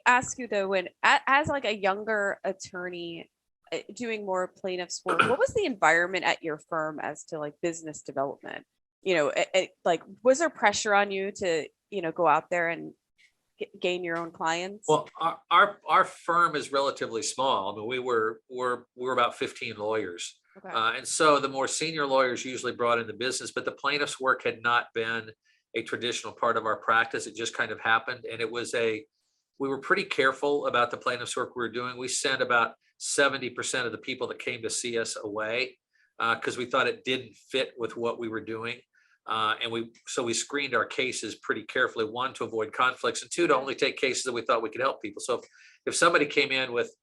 ask you though, when as like a younger attorney doing more plaintiff's work, what was the environment at your firm as to like business development? Like, was there pressure on you to, go out there and gain your own clients? Well, our firm is relatively small. I mean, we're about 15 lawyers. Okay. And so the more senior lawyers usually brought in the business, but the plaintiff's work had not been a traditional part of our practice. It just kind of happened. And we were pretty careful about the plaintiff's work we were doing. We sent about 70% of the people that came to see us away because we thought it didn't fit with what we were doing. And we screened our cases pretty carefully, one, to avoid conflicts, and two, to only take cases that we thought we could help people. So if somebody came in with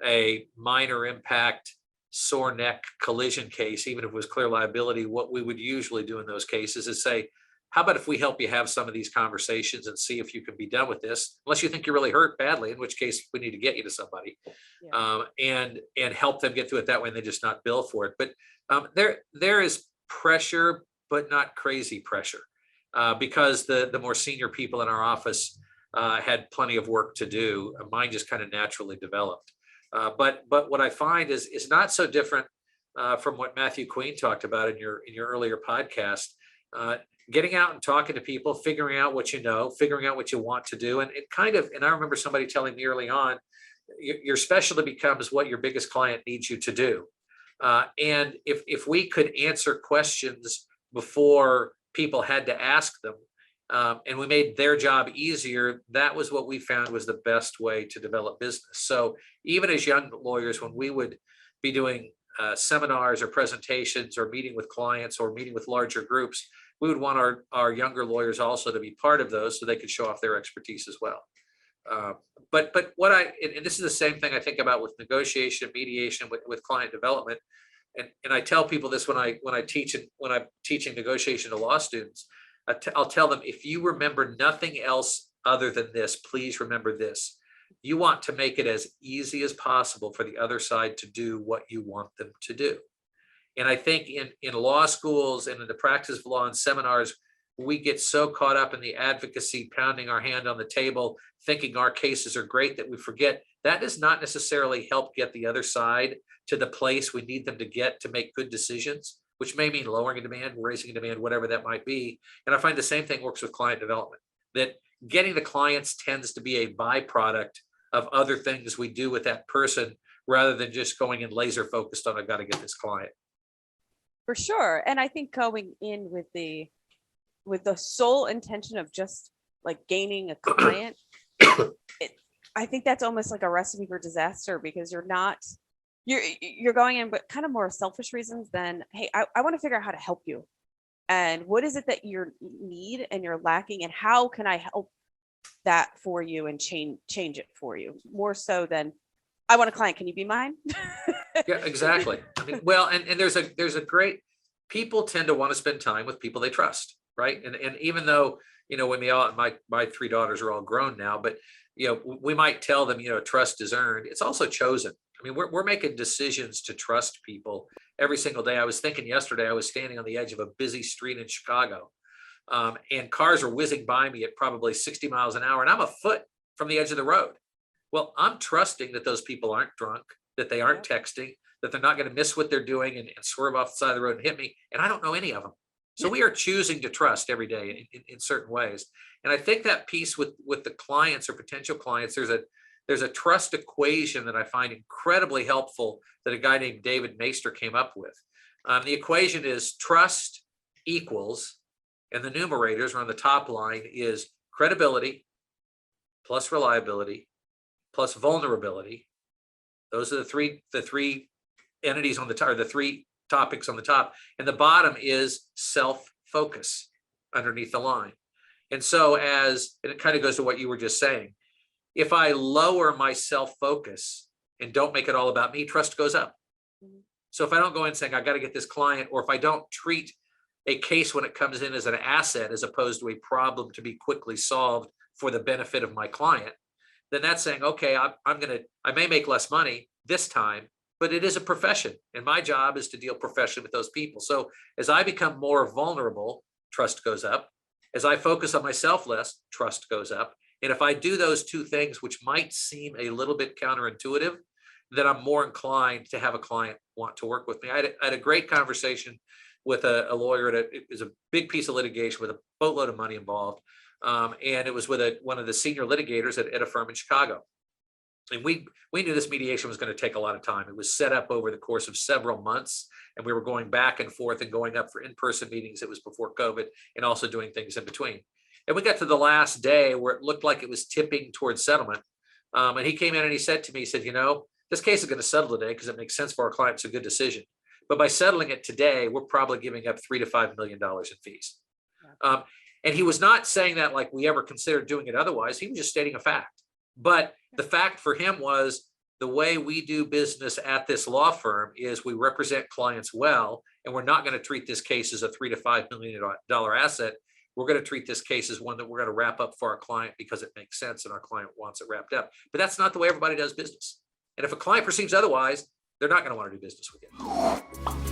a minor impact sore neck collision case, even if it was clear liability, what we would usually do in those cases is say, how about if we help you have some of these conversations and see if you can be done with this, unless you think you're really hurt badly, in which case we need to get you to somebody. And help them get through it that way, and they just not bill for it. But there is pressure, but not crazy pressure, because the more senior people in our office had plenty of work to do. Mine just kind of naturally developed. But what I find is not so different from what Matthew Queen talked about in your earlier podcast. Getting out and talking to people, figuring out what you know, figuring out what you want to do, and I remember somebody telling me early on, your specialty becomes what your biggest client needs you to do. And if we could answer questions before people had to ask them, and we made their job easier, that was what we found was the best way to develop business. So even as young lawyers, when we would be doing seminars or presentations or meeting with clients or meeting with larger groups, we would want our younger lawyers also to be part of those so they could show off their expertise as well. But and this is the same thing I think about with negotiation, mediation, with client development. And I tell people this when I'm teaching negotiation to law students. I'll tell them, if you remember nothing else other than this, please remember this. You want to make it as easy as possible for the other side to do what you want them to do. And I think in law schools and in the practice of law and seminars, we get so caught up in the advocacy, pounding our hand on the table, thinking our cases are great, that we forget that does not necessarily help get the other side to the place we need them to get to make good decisions, which may mean lowering a demand, raising a demand, whatever that might be. And I find the same thing works with client development, that getting the clients tends to be a byproduct of other things we do with that person, rather than just going in laser focused on, I've got to get this client. For sure. And I think going in with the sole intention of just like gaining a client, I think that's almost like a recipe for disaster, because you're going in but kind of more selfish reasons than, hey, I want to figure out how to help you, and what is it that you need and you're lacking, and how can I help that for you and change it for you, more so than, I want a client, can you be mine? Yeah, exactly. I mean, well, and there's a great, people tend to want to spend time with people they trust, right? And even though, when my three daughters are all grown now, but we might tell them, trust is earned. It's also chosen. I mean, we're making decisions to trust people every single day. I was thinking yesterday, I was standing on the edge of a busy street in Chicago, and cars are whizzing by me at probably 60 miles an hour, and I'm a foot from the edge of the road. Well, I'm trusting that those people aren't drunk, that they aren't texting, that they're not going to miss what they're doing and swerve off the side of the road and hit me. And I don't know any of them. So we are choosing to trust every day in certain ways. And I think that piece with the clients or potential clients, there's a trust equation that I find incredibly helpful that a guy named David Maister came up with. The equation is trust equals, and the numerators are on the top line, is credibility plus reliability plus vulnerability. Those are the three entities on the top, or the three topics on the top. And the bottom is self-focus underneath the line. And so and it kind of goes to what you were just saying, if I lower my self-focus and don't make it all about me, trust goes up. So if I don't go in saying, I got to get this client, or if I don't treat a case when it comes in as an asset, as opposed to a problem to be quickly solved for the benefit of my client, then that's saying, okay, I may make less money this time, but it is a profession, and my job is to deal professionally with those people. So as I become more vulnerable, trust goes up. As I focus on myself less, trust goes up. And if I do those two things, which might seem a little bit counterintuitive, then I'm more inclined to have a client want to work with me. I had a great conversation with a lawyer. It was a big piece of litigation with a boatload of money involved. And it was with one of the senior litigators at a firm in Chicago. And we knew this mediation was going to take a lot of time. It was set up over the course of several months, and we were going back and forth and going up for in-person meetings. It was before COVID, and also doing things in between. And we got to the last day where it looked like it was tipping towards settlement. And he came in and he said to me, he said, this case is going to settle today because it makes sense for our client. It's a good decision. But by settling it today, we're probably giving up $3 to $5 million in fees. And he was not saying that like we ever considered doing it otherwise. He was just stating a fact. But the fact for him was the way we do business at this law firm is we represent clients well, and we're not going to treat this case as a $3 to $5 million asset. We're going to treat this case as one that we're going to wrap up for our client because it makes sense and our client wants it wrapped up. But that's not the way everybody does business. And if a client perceives otherwise, they're not going to want to do business with you.